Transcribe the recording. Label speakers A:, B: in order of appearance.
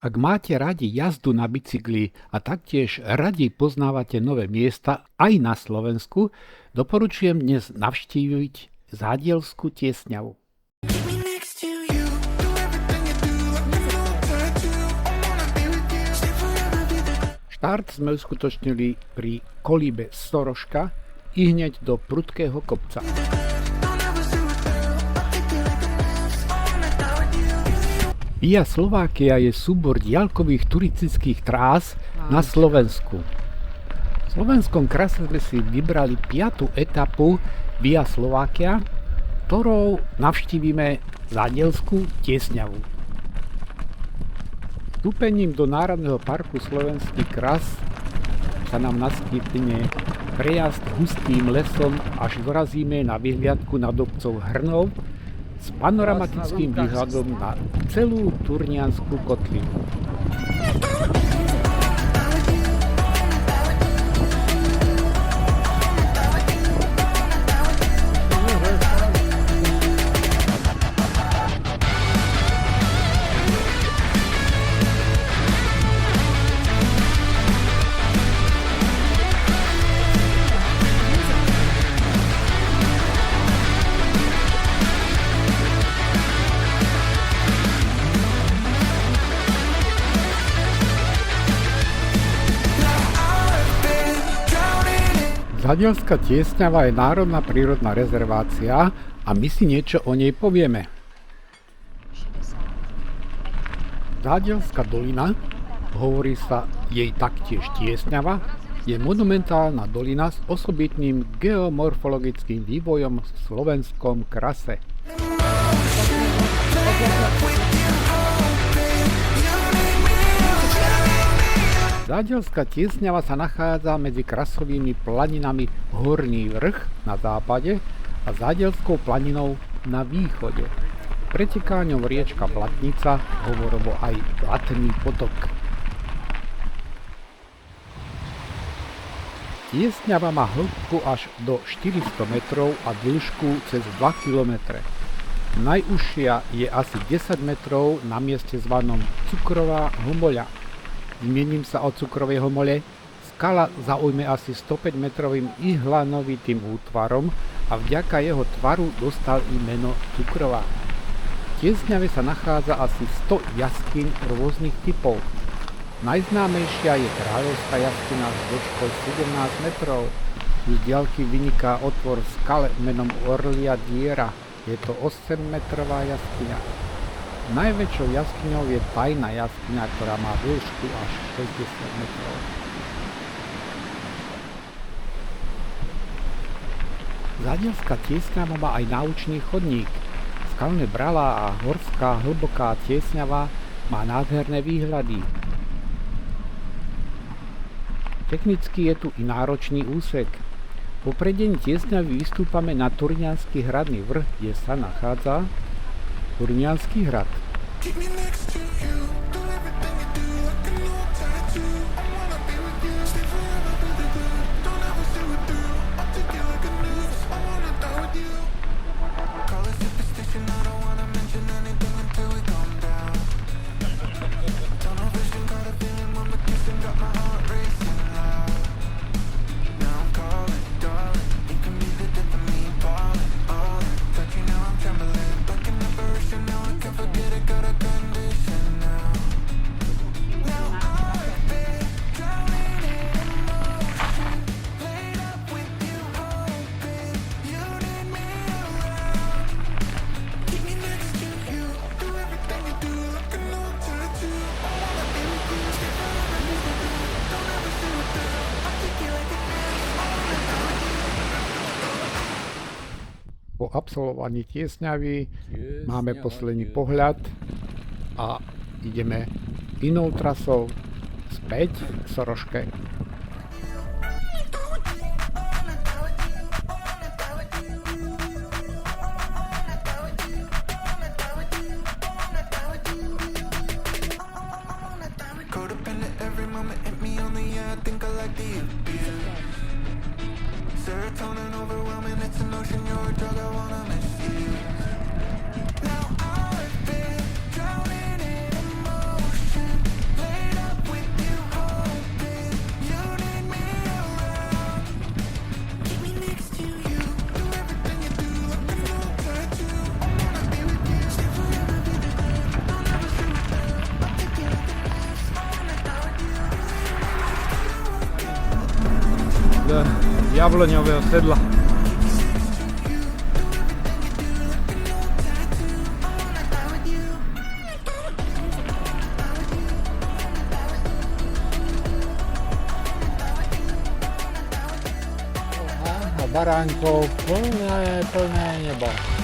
A: Ak máte radi jazdu na bicykli a taktiež radi poznávate nové miesta aj na Slovensku, doporučujem dnes navštíviť Zádielskú Tiesňavu. Štart sme uskutočnili pri kolíbe Soroška i hneď do prudkého kopca. Via Slovakia je súbor diaľkových turistických trás na Slovensku. V slovenskom krase sme si vybrali 5. etapu Via Slovakia, ktorou navštívime Zádielskú Tiesňavu. Vstúpením do Národného parku Slovenský kras sa nám naskytne prejazd hustým lesom, až dorazíme na vyhliadku nad obcov Hrnov s panoramatickým výhľadom na celú Turniansku kotlinu. Zádielská Tiesňava je národná prírodná rezervácia a my si niečo o nej povieme. Zádielská dolina, hovorí sa jej taktiež Tiesňava, je monumentálna dolina s osobitným geomorfologickým vývojom v slovenskom krase. Zádielská Tiesňava sa nachádza medzi krasovými planinami Horný vrch na západe a Zádielskou planinou na východe. Preteká ňou riečka Blatnica, hovorovo aj Blatný potok. Tiesňava má hĺbku až do 400 metrov a dĺžku cez 2 km. Najúžšia je asi 10 metrov na mieste zvanom Cukrová homoľa. Zmiením sa o Cukrovej homole. Skala zaujme asi 105 metrovým ihlanovitým útvarom a vďaka jeho tvaru dostal i meno Cukrová. V Tiesňave sa nachádza asi 100 jaskyň rôznych typov. Najznámejšia je Kráľovská jaskyňa s dĺžkou 17 metrov. Z diaľky vyniká otvor v skale menom Orlia diera. Je to 8-metrová jaskyňa. Najväčšou jaskyňou je Tajná jaskyňa, ktorá má dĺžku až 60 metrov. Zádielská Tiesňava má aj náučný chodník. Skalné bralá a horská hlboká Tiesňava má nádherné výhľady. Technicky je tu i náročný úsek. Po predení Tiesňavy vystúpame na Turniansky hradný vrch, kde sa nachádza Turniansky hrad. Po absolvovaní Tiesňavy máme posledný pohľad a ideme inou trasou späť k Soroške.
B: Serotonin overwhelming, it's an ocean, you're a drug, I wanna miss you. Now I've been drowning in emotion,
A: jabloňového sedla. A baránkov plné nebo.